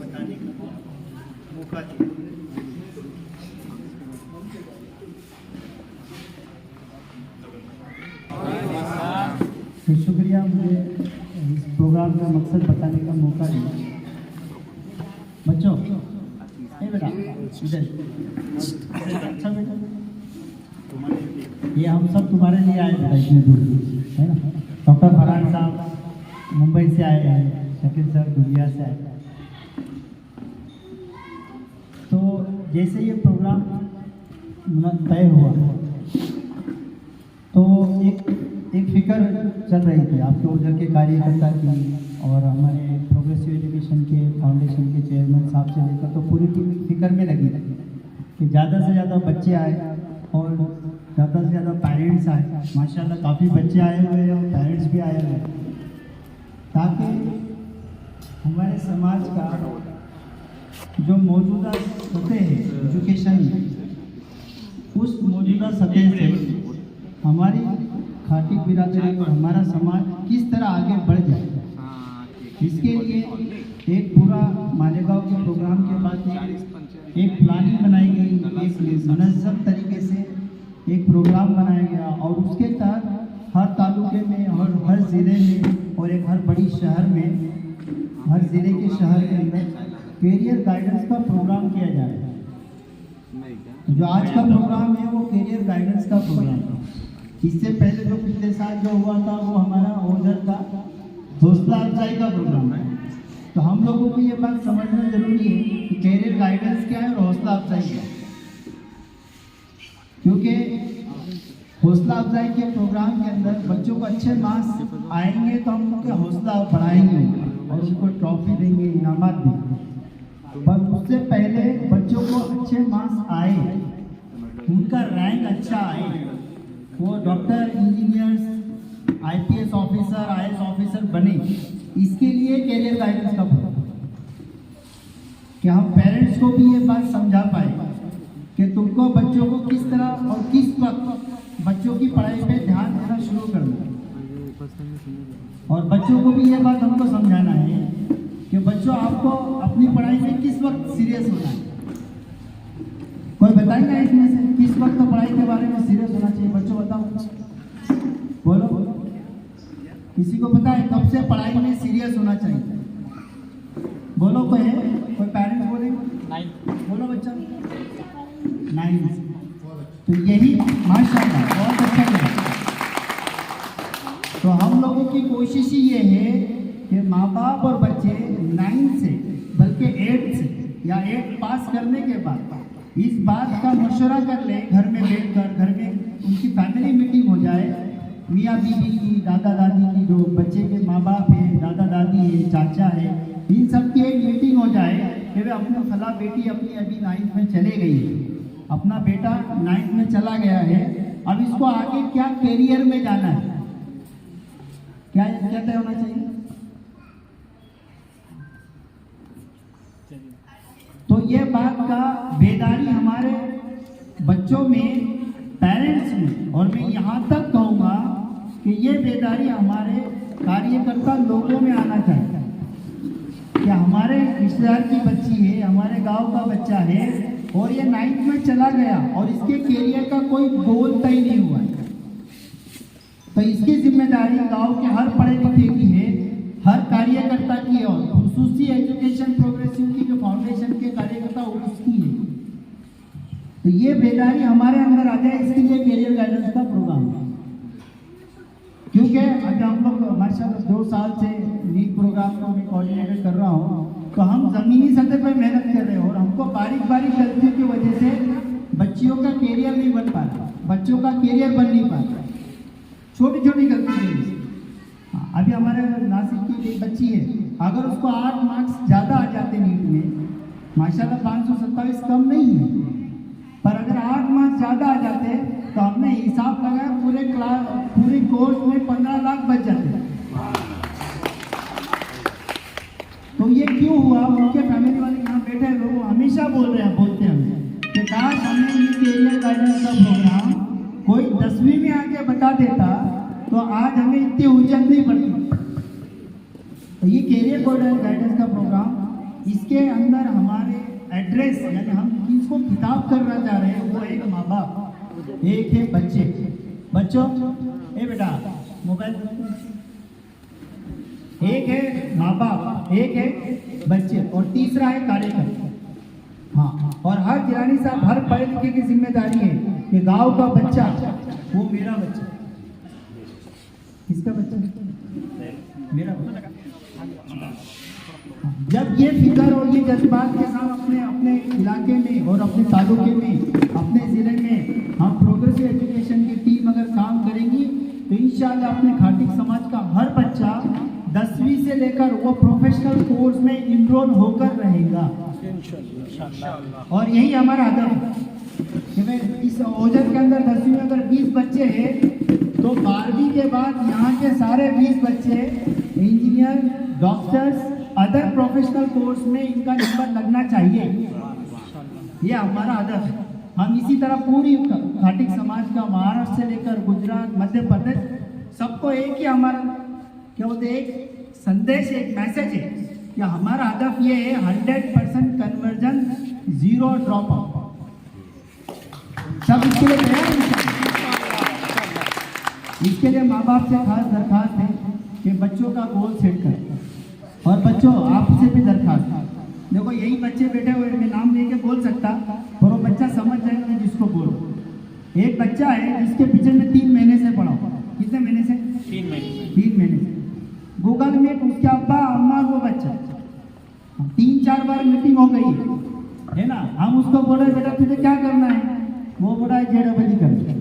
बताने का मौका दिया। तो शुक्रिया मुझे इस प्रोग्राम का मकसद बताने का मौका दिया। बच्चों बेटा इधर अच्छा बेटा, ये हम सब तुम्हारे लिए आए बेटा इतने दूर है ना। डॉक्टर फरहान साहब मुंबई से आए हैं, शकील सर दुनिया से आए। तो जैसे ये प्रोग्राम तय हुआ तो एक फिक्र चल रही थी आपके उधर के कार्यकर्ता की और हमारे प्रोग्रेसिव एजुकेशन के फाउंडेशन के चेयरमैन साहब से लेकर तो पूरी टीम फिक्र में लगी थी कि ज़्यादा से ज़्यादा बच्चे आए और ज़्यादा से ज़्यादा पेरेंट्स आए। माशाल्लाह काफ़ी बच्चे आए हुए हैं और पेरेंट्स भी आए हुए हैं, ताकि हमारे समाज का जो मौजूदा सतह है एजुकेशन में, उस मौजूदा सतह से हमारी खाटी बिरादरी और हमारा समाज किस तरह आगे बढ़ जाए, इसके लिए एक पूरा मालेगांव के प्रोग्राम के बाद एक प्लानिंग बनाई गई, एक मुनज़्ज़म तरीके से एक प्रोग्राम बनाया गया और उसके तहत हर तालुके में और हर ज़िले में और एक हर बड़ी शहर में, हर ज़िले के शहर के अंदर कैरियर गाइडेंस का प्रोग्राम किया जा रहा है। जो आज का प्रोग्राम है वो कैरियर गाइडेंस का प्रोग्राम है। इससे पहले जो पिछले साल जो हुआ था वो हमारा ओझर का हौसला अफजाई का प्रोग्राम है। तो हम लोगों को ये बात समझना जरूरी है कि कैरियर गाइडेंस क्या है और हौसला अफजाई क्या है, क्योंकि हौसला अफजाई के प्रोग्राम के अंदर बच्चों को अच्छे मार्क्स आएंगे तो हम उनके हौसला बढ़ाएंगे और उनको ट्रॉफी देंगे, इनामत देंगे। पर उससे पहले बच्चों को अच्छे मार्क्स आए, उनका रैंक अच्छा आए, वो doctor, engineers, IPS officer, IAS officer बने, इसके लिए कैरियर गाइडेंस का प्रोग्राम कि हम पेरेंट्स को भी ये बात समझा पाए कि तुमको बच्चों को किस तरह और किस वक्त बच्चों की पढ़ाई पे ध्यान देना शुरू करना है। और बच्चों को भी ये बात हमको समझाना है कि बच्चों आपको अपनी पढ़ाई में किस वक्त सीरियस होना है। कोई बताएगा इसमें से किस वक्त तो पढ़ाई के बारे में सीरियस होना चाहिए? बच्चों बताओ, बोलो, किसी को पता है कब से पढ़ाई में सीरियस होना चाहिए? बोलो, कोई है? कोई पेरेंट्स बोले? 9। बोलो बच्चा, 9। तो यही माशाल्लाह बहुत अच्छा लगा। तो हम लोगों की कोशिश ही ये है कि माँ बाप और बच्चे 9 से बल्कि 8 से या 8 पास करने के बाद इस बात का मशवरा कर ले, घर में बैठकर, घर में उनकी फैमिली मीटिंग हो जाए, मियाँ बीवी की, दादा दादी की, जो बच्चे के माँ बाप हैं, दादा दादी है, चाचा है, इन सब की एक मीटिंग हो जाए कि वे अपनी फला बेटी अपनी अभी 9th में चले गई है, अपना बेटा 9th में चला गया है, अब इसको आगे क्या कैरियर में जाना है, क्या तय होना चाहिए? तो ये बात का बेदारी हमारे बच्चों में, पेरेंट्स में, और मैं यहाँ तक कहूँगा कि ये बेदारी हमारे कार्यकर्ता लोगों में आना चाहिए कि हमारे रिश्तेदार की बच्ची है, हमारे गांव का बच्चा है और ये 9th में चला गया और इसके कैरियर का कोई गोल तय नहीं हुआ है, तो इसकी जिम्मेदारी गांव के हर पढ़े लिखे की है, हर कार्यकर्ता की है, और खुसूसी एजुकेशन प्रोग्रेसिव की जो फाउंडेशन के कार्यकर्ता उसकी है। तो ये बेदारी हमारे अंदर आ जाए, इसके लिए कैरियर गाइडेंस का प्रोग्राम है। क्योंकि अभी हम लोग माशाल्लाह 2 साल से नीट प्रोग्राम को मैं कोऑर्डिनेट कर रहा हूँ, तो हम ज़मीनी सतह पर मेहनत कर रहे हैं और हमको बारीक बारीक गलतियों की वजह से बच्चियों का कैरियर नहीं बन पा रहा, बच्चों का कैरियर बन नहीं पा रहा, छोटी छोटी गलती। अभी हमारे नासिक की एक बच्ची है, अगर उसको 8 मार्क्स ज़्यादा आ जाते नीट में, माशाल्लाह 527 कम नहीं है, पर अगर 8 मार्क्स ज़्यादा आ जाते तो हमने हिसाब लगाया पूरे कोर्स में 15 लाख बच जाते। तो ये क्यों हुआ? उनके फैमिली वाले यहाँ बैठे लोग हमेशा बोलते हैं कि काश हमने ये कैरियर गाइडेंस का प्रोग्राम कोई 10वीं में आके बता देता तो आज हमें इतनी उलझन नहीं पड़ती। तो ये कैरियर गाइडेंस का प्रोग्राम, इसके अंदर हमारे एड्रेस यानी हम किसको खिताब करना चाह रहे हैं, वो एक माँ बाप, एक है बच्चे। बच्चों ए बेटा मोबाइल, एक है माँ बाप, एक है बच्चे और तीसरा है कार्यकर्ता। हाँ, और हर जिलानी साहब, हर पढ़े लिखे की जिम्मेदारी है कि गांव का बच्चा वो मेरा बच्चा। किसका बच्चा? मेरा बच्चा। जब ये फिक्र और ये जज्बात के साथ अपने अपने इलाके में और अपने तालुके में, अपने ज़िले में हम प्रोग्रेसिव एजुकेशन की टीम अगर काम करेंगी तो इंशाल्लाह अपने खाटिक समाज का हर बच्चा 10वीं से लेकर वो प्रोफेशनल कोर्स में इनरोल होकर रहेगा और यही हमारा हदफ है कि भाई इस ओजन के अंदर 10वीं में अगर 20 बच्चे हैं तो 12वीं के बाद यहाँ के सारे 20 बच्चे engineer, doctors, other professional course में इनका नंबर लगना चाहिए। ये हमारा हदफ है। हम इसी तरह पूरी खाटिक समाज का महाराष्ट्र से लेकर गुजरात, मध्य प्रदेश, सबको एक ही हमारा क्या बोलते, एक संदेश, एक मैसेज है कि हमारा हदफ ये है 100% कन्वर्जन, 0 ड्रॉप आउट। सब इसके लिए तैयार हैं। इसके लिए माँ बाप से खास दरखास्त है कि बच्चों का गोल सेट करें। और बच्चों आपसे भी दरखास्त है, देखो यही बच्चे बैठे हुए, मैं नाम लेके बोल सकता पर वो बच्चा समझ जाएगा मैं जिसको बोलूँ। एक बच्चा है जिसके पीछे में 3 महीने से पढ़ा। कितने महीने से? 3 महीने से। गूगल मीट, उसके अब्बा अम्मा वो बच्चा 3-4 बार मीटिंग हो गई है ना। हम उसको बोल रहे बेटा तुझे क्या करना है, वो बोला है JEE करना।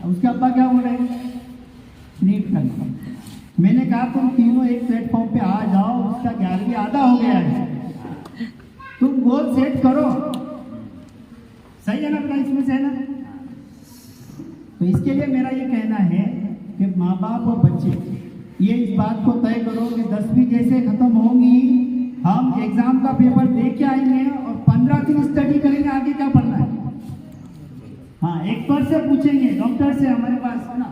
उसके अब्बा क्या बोल रहे हैं, नीट करना। मैंने कहा तुम तीनों एक प्लेटफॉर्म पे आ जाओ, उसका 11वीं आधा हो गया है, तुम गोल सेट करो। सही है ना बेटा, इसमें से है ना। तो इसके लिए मेरा ये कहना है कि माँ बाप और बच्चे ये इस बात को तय करो कि 10वीं जैसे खत्म होंगी हम एग्जाम का पेपर दे के आएंगे और 15 दिन स्टडी करेंगे आगे क्या पढ़ना है। हाँ, एक्सपर्ट से पूछेंगे, डॉक्टर से हमारे पास है ना।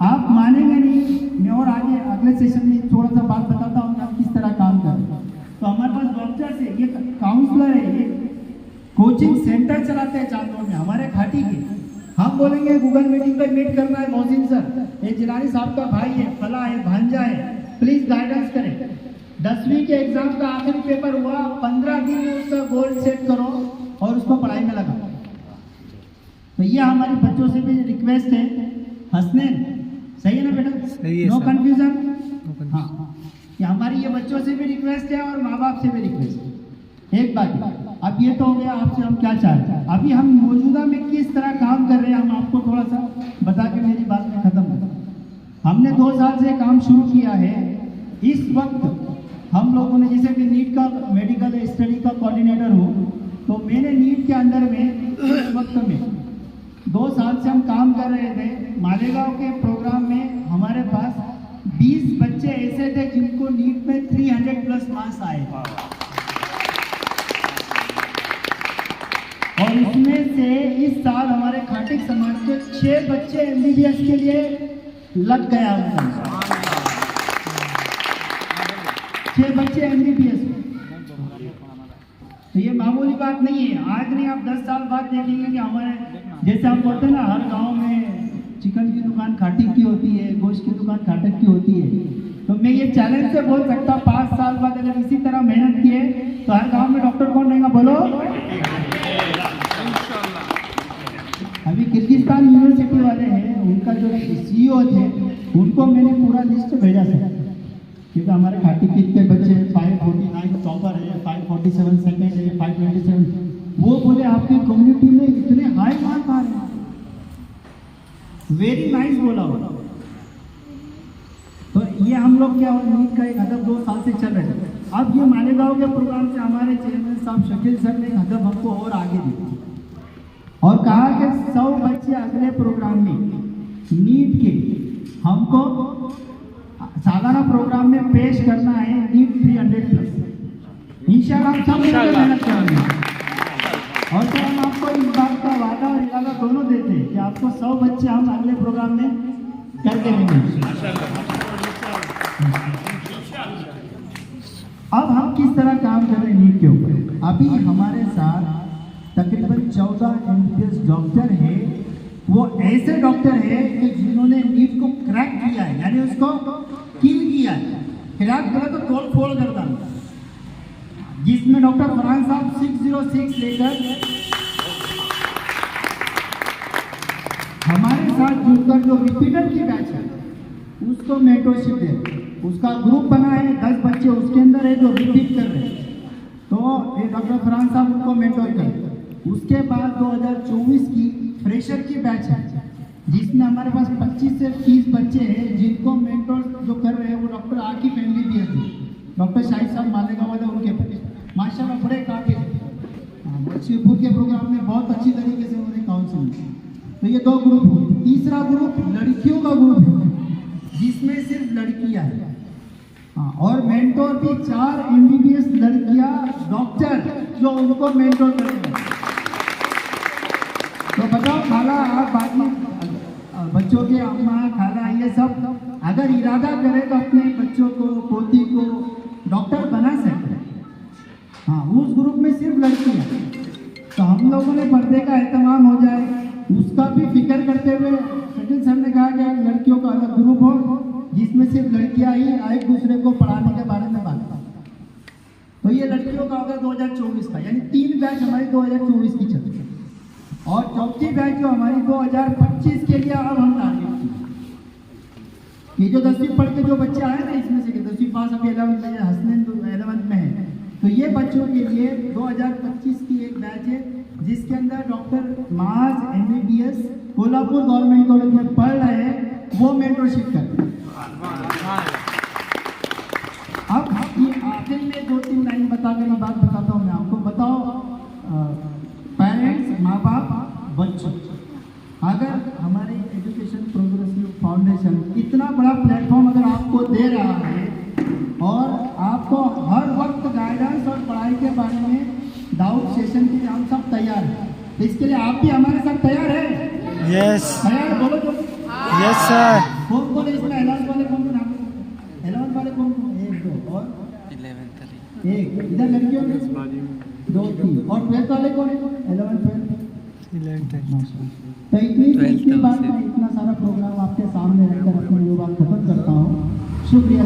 आप मानेंगे नहीं, मैं और आगे अगले सेशन में थोड़ा सा बात बताता हूँ आप किस तरह काम करें। तो हमारे पास डॉक्टर से, ये काउंसलर है, ये कोचिंग सेंटर चलाते हैं चांदोड़ में हमारे खाटी के। हम बोलेंगे गूगल मीटिंग पे मीट करना है मोहसिन सर, ये जिलानी साहब का भाई है, फला है, भांजा है, प्लीज गाइडेंस करें। 10वीं के एग्जाम का आखिरी पेपर हुआ, 15 दिन में उसका गोल सेट करो और उसको पढ़ाई में लगाओ। तो ये हमारे बच्चों से भी रिक्वेस्ट है। हसनैन सही है ना बेटा? No confusion. हाँ, ये हमारी ये बच्चों से भी रिक्वेस्ट है और माँ बाप से भी रिक्वेस्ट है। एक बात, अब ये तो हो गया आपसे हम क्या चाहते हैं, अभी हम मौजूदा में किस तरह काम कर रहे हैं हम आपको थोड़ा सा बता के मेरी बात में खत्म कर। हमने 2 साल से काम शुरू किया है। इस वक्त हम लोगों ने, जैसे कि नीट का मेडिकल स्टडी का कोऑर्डिनेटर हूँ, तो मैंने नीट के अंदर में इस वक्त में 2 साल से हम काम कर रहे थे। मालेगांव के प्रोग्राम में हमारे पास 20 बच्चे ऐसे थे जिनको नीट में 300+ मार्क्स आए और उसमें से इस साल हमारे खाटिक समाज के 6 बच्चे MBBS के लिए लग गया। 6 बच्चे MBBS। तो ये मामूली बात नहीं है। आज नहीं, आप 10 साल बाद देखेंगे कि हमारे, जैसे हम बोलते हैं ना, हर गांव में चिकन की दुकान खाटिक की होती है, गोश्त की दुकान खाटिक की होती है। तो मैं ये चैलेंज से बोल सकता, 5 साल बाद अगर इसी तरह मेहनत किए तो हर गांव में डॉक्टर कौन रहेगा बोलो? अभी किर्गिस्तान यूनिवर्सिटी वाले हैं, उनका जो CEO थे उनको मैंने पूरा लिस्ट भेजा था, क्योंकि हमारे खाटिक के बच्चे 549 टॉपर है, 547 सेकेंड है, 527। वो बोले आपकी कम्युनिटी में इतने हाई मार्क आ रहे हैं, वेरी नाइस बोला हो। तो ये हम लोग क्या हो, नीट का एक हदफ 2 साल से चल रहे थे। अब ये मालेगांव के प्रोग्राम से हमारे चेयरमैन साहब शकील सर ने एक हदफ हमको और आगे दी और कहा कि 100 बच्चे अगले प्रोग्राम में नीट के हमको सालाना प्रोग्राम में पेश करना है, नीट 300+। इंशाल्लाह हम सब मेहनत करेंगे और सर हम आपको इस बात का वादा और इरादा दोनों देते हैं कि आपको 100 बच्चे हम अगले प्रोग्राम में करके देंगे। अब हम किस तरह काम कर रहे हैं नीट के ऊपर। अभी हमारे साथ तकरीबन 14 MBBS डॉक्टर हैं। वो ऐसे डॉक्टर हैं कि जिन्होंने नीट को क्रैक किया है, यानी उसको किल किया है। क्रैक करा तो तोड़ फोड़ कर डाला, जिसमें डॉक्टर फरहान साहब 606 लेकर हमारे साथ जुड़कर जो रिपीटर की बैच है उसको मेंटरशिप दे। उसका ग्रुप बना है, 10 बच्चे उसके अंदर है जो रिपीट कर रहे हैं, तो ये डॉक्टर फरहान साहब उनको मेंटर कर। उसके बाद 2024 की फ्रेशर की बैच है, जिसमें हमारे पास 25 से 30 बच्चे हैं जिनको मेंटर जो कर रहे हैं वो डॉक्टर आकिफ MBBS है, डॉक्टर शाहिद साहब मालेगांव वाले उनके माशाल्लाह बड़े काबिल हैं। शिवपुर के प्रोग्राम में बहुत अच्छी तरीके से उन्होंने काउंसिल की। तो ये 2 ग्रुप हुए। तीसरा ग्रुप लड़कियों का ग्रुप है, जिसमें सिर्फ लड़कियां हैं। हाँ, और मेंटोर भी 4 MBBS लड़कियां डॉक्टर जो उनको मेंटोर करेंगे। तो बताओ खाला, आप बाकी बच्चों के अम्मा खाला ये सब अगर इरादा करें तो अपने बच्चों को पोती को डॉक्टर बना सकते हैं। हाँ, उस ग्रुप में सिर्फ लड़कियां। तो हम लोगों ने पर्दे का एहतमाम हो जाए उसका भी फिक्र करते हुए सचिन सर ने कहा कि लड़कियों का अलग ग्रुप हो जिसमें सिर्फ लड़कियां ही एक दूसरे को पढ़ाने के बारे में बात करें। तो ये लड़कियों का होगा 2024 का, यानी 3 बैच हमारी 2024 की चल रही है। और चौथी बैच जो हमारी 2025 के लिए अब हम टारगेट की। ये जो 10वीं पढ़ के जो बच्चे आए ना, इसमें से 10वीं पास अभी 11th में, हसनैन 11th में है, तो ये बच्चों के लिए 2025 की एक बैच है जिसके अंदर डॉक्टर माज MBBS कोल्हापुर गवर्नमेंट कॉलेज में पढ़ रहे हैं, वो मेंटरशिप कर। अब ये आखिर में 2-3 लाइन बताकर ये बात बताता हूँ मैं आपको। बताओ पेरेंट्स, माँ बाप, बच्चों, अगर हमारी एजुकेशन प्रोग्रेसिव फाउंडेशन इतना बड़ा प्लेटफॉर्म अगर आपको दे रहा है और आपको हर वक्त गाइडेंस और पढ़ाई के बारे में डाउट सेशन के लिए हम सब तैयार हैं, तो इसके लिए आप भी हमारे साथ तैयार हैं? यस तैयार बोलो जो। Yes sir. कौन कौन है इसमें? 11th वाले कौन कौन? 11th वाले कौन कौन? 1 2 और 1 इधर लड़कियों में 2 3 और 12th वाले कौन है? 11 12 तो इतनी बात मैं इतना सारा प्रोग्राम आपके सामने रखकर अपनी ये बात खत्म करता हूँ। शुक्रिया।